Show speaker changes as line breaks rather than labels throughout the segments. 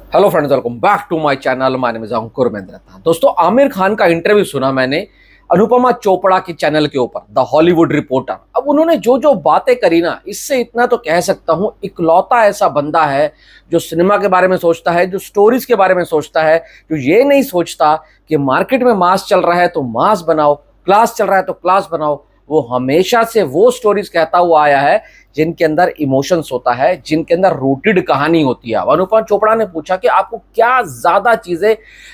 Hello friends, welcome back to my channel. My name is Ankur Mehta. दोस्तों, आमिर खान का interview सुना मैंने अनुपमा चोपड़ा के चैनल के ऊपर, द हॉलीवुड रिपोर्टर। अब उन्होंने जो जो बातें करी ना, इससे इतना तो कह सकता हूं, इकलौता ऐसा बंदा है जो सिनेमा के बारे में सोचता है, जो स्टोरीज के बारे में सोचता है, जो ये नहीं सोचता कि मार्केट में मास चल रहा है तो मास बनाओ, क्लास चल रहा है तो क्लास बनाओ। वो हमेशा से वो स्टोरीज कहता हुआ आया है जिनके अंदर इमोशंस होता है, जिनके अंदर रूटेड कहानी होती है। अनुपमा चोपड़ा ने पूछा कि आपको क्या ज्यादा चीजें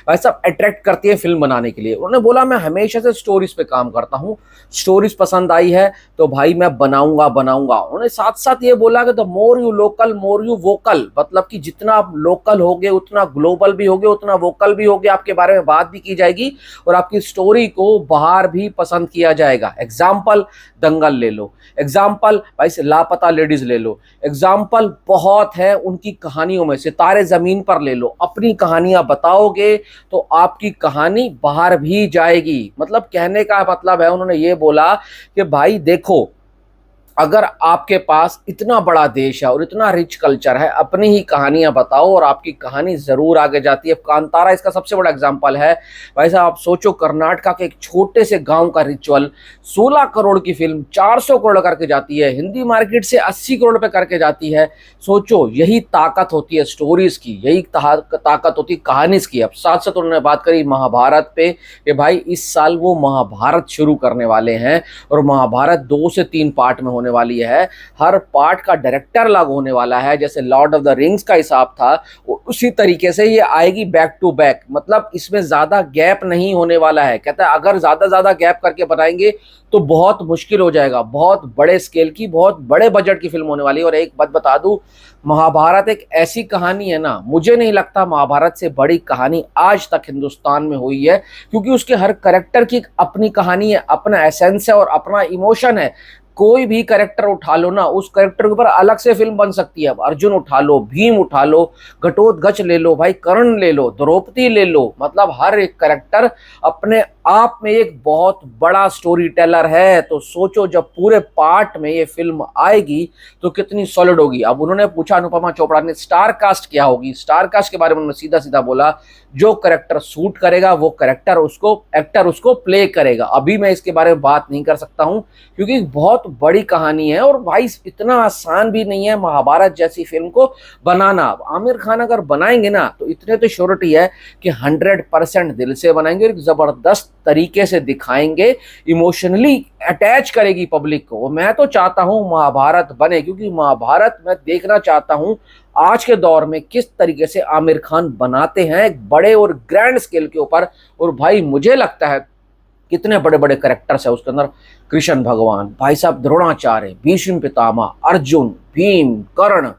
वैसा अट्रैक्ट करती है फिल्म बनाने के लिए। उन्होंने बोला, मैं हमेशा से स्टोरीज पे काम करता हूँ, स्टोरीज पसंद आई है तो भाई मैं बनाऊंगा बनाऊंगा। उन्होंने साथ साथ ये बोला कि the more you local more you vocal, मतलब कि जितना आप लोकल होगे उतना ग्लोबल भी होगे, उतना वोकल भी होगे, आपके बारे में बात भी की जाएगी और आपकी स्टोरी को बाहर भी पसंद किया जाएगा। एग्जाम्पल दंगल ले लो, एग्जाम्पल भाई से लापता लेडीज ले लो, एग्जाम्पल बहुत है उनकी कहानियों में। सितारे जमीन पर ले लो, अपनी कहानियां बताओगे तो आपकी कहानी बाहर भी जाएगी। मतलब कहने का मतलब है, उन्होंने ये बोला कि भाई देखो, अगर आपके पास इतना बड़ा देश है और इतना रिच कल्चर है, अपनी ही कहानियां बताओ और आपकी कहानी जरूर आगे जाती है। कांतारा इसका सबसे बड़ा एग्जांपल है। भाई साहब, आप सोचो, कर्नाटका के एक छोटे से गांव का रिचुअल 16 करोड़ की फिल्म 400 करोड़ करके जाती है, हिंदी मार्केट से 80 करोड़ पे करके जाती है। सोचो, यही ताकत होती है स्टोरीज की, यही ताकत होती है कहानीज की। अब साथ साथ उन्होंने बात करी महाभारत पे कि भाई इस साल वो महाभारत शुरू करने वाले हैं और महाभारत 2 से 3 पार्ट में होने वाली है। हर पार्ट का डायरेक्टर अलग होने वाला है। जैसे लॉर्ड ऑफ द रिंग्स का हिसाब था, उसी तरीके से ये आएगी बैक टू बैक। मतलब इसमें ज्यादा गैप नहीं होने वाला है। कहता है अगर ज्यादा गैप करके बनाएंगे तो बहुत मुश्किल हो जाएगा। बहुत बड़े स्केल की, बहुत बड़े बजट की फिल्म होने वाली है। और एक बात बता दूं, महाभारत एक ऐसी कहानी है ना, मुझे नहीं लगता महाभारत से बड़ी कहानी आज तक हिंदुस्तान में हुई है, क्योंकि उसके हर कैरेक्टर की अपनी कहानी है, अपना एसेंस है और अपना इमोशन है। कोई भी कैरेक्टर उठा लो ना, उस कैरेक्टर के ऊपर अलग से फिल्म बन सकती है। अब अर्जुन उठा लो, भीम उठा लो, घटोत्कच ले लो, भाई कर्ण ले लो, द्रौपदी ले लो। मतलब हर एक कैरेक्टर अपने आप में एक बहुत बड़ा स्टोरी टेलर है। तो सोचो, जब पूरे पार्ट में ये फिल्म आएगी तो कितनी सॉलिड होगी। अब उन्होंने पूछा अनुपमा चोपड़ा ने, स्टार कास्ट क्या होगी। स्टार कास्ट के बारे में उन्होंने सीधा सीधा बोला, जो कैरेक्टर सूट करेगा वो कैरेक्टर उसको, एक्टर उसको प्ले करेगा। अभी मैं इसके बारे में बात नहीं कर सकता हूं क्योंकि बहुत बड़ी कहानी है और भाई इतना आसान भी नहीं है महाभारत जैसी फिल्म को बनाना। आमिर खान अगर बनाएंगे ना तो इतने तो श्योरिटी है कि 100% दिल से बनाएंगे और जबरदस्त तरीके से दिखाएंगे, इमोशनली अटैच करेगी पब्लिक को। मैं तो चाहता हूं महाभारत बने, क्योंकि महाभारत मैं देखना चाहता हूं आज के दौर में किस तरीके से आमिर खान बनाते हैं एक बड़े और ग्रैंड स्केल के ऊपर। और भाई मुझे लगता है कितने बड़े बड़े कैरेक्टर्स है उसके अंदर। कृष्ण भगवान, भाई साहब द्रोणाचार्य, भीष्म पितामह, अर्जुन, भीम, कर्ण,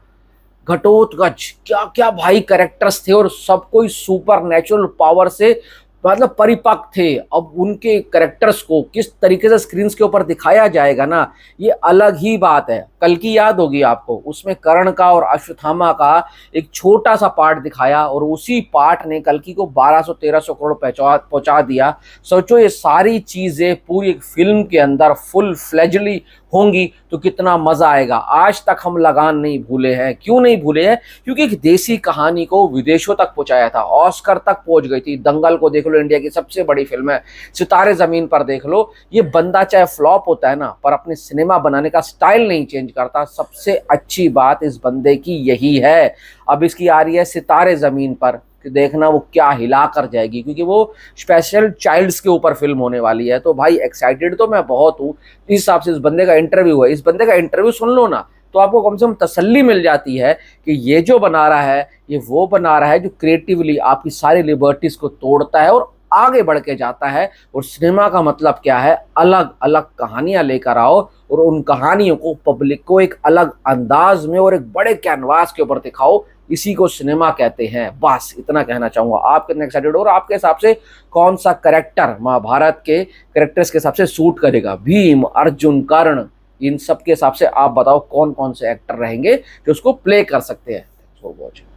घटोत्कच, क्या क्या भाई कैरेक्टर्स थे और सब कोई सुपर नेचुरल पावर से मतलब परिपक्व थे। अब उनके कैरेक्टर्स को किस तरीके से स्क्रीन के ऊपर दिखाया जाएगा ना, ये अलग ही बात है। कल की याद होगी आपको, उसमें कर्ण का और अश्वत्थामा का एक छोटा सा पार्ट दिखाया और उसी पार्ट ने कल्कि को 1200-1300 करोड़ पहुंचा दिया। सोचो, ये सारी चीजें पूरी एक फिल्म के अंदर फुल फ्लेजली होंगी तो कितना मजा आएगा। आज तक हम लगान नहीं भूले हैं। क्यों नहीं भूले हैं? क्योंकि एक देसी कहानी को विदेशों तक पहुंचाया था, ऑस्कर तक पहुंच गई थी। दंगल को देख लो, इंडिया की सबसे बड़ी फिल्म है। सितारे जमीन पर देख लो, ये बंदा चाहे फ्लॉप होता है ना, पर अपने सिनेमा बनाने का स्टाइल नहीं चेंज करता। सबसे अच्छी बात इस बंदे की यही है। अब इसकी आ रही है सितारे जमीन पर, कि देखना वो क्या हिला कर जाएगी, क्योंकि वो स्पेशल चाइल्ड्स के ऊपर फिल्म होने वाली है। तो भाई एक्साइटेड तो मैं बहुत हूँ। इस हिसाब से इस बंदे का इंटरव्यू है, इस बंदे का इंटरव्यू सुन लो ना तो आपको कम से कम तसल्ली मिल जाती है कि ये जो बना रहा है, ये वो बना रहा है जो क्रिएटिवली आपकी सारी लिबर्टीज को तोड़ता है और आगे बढ़ के जाता है। और सिनेमा का मतलब क्या है, अलग अलग कहानियां लेकर आओ और उन कहानियों को पब्लिक को एक अलग अंदाज में और एक बड़े कैनवास के ऊपर दिखाओ। इसी को सिनेमा कहते हैं। बस इतना कहना चाहूंगा। आप कितने एक्साइटेड हो और आपके हिसाब से कौन सा कैरेक्टर महाभारत के कैरेक्टर्स के हिसाब से सूट करेगा? भीम, अर्जुन, कर्ण, इन सब के हिसाब से आप बताओ कौन कौन से एक्टर रहेंगे जो उसको प्ले कर सकते हैं।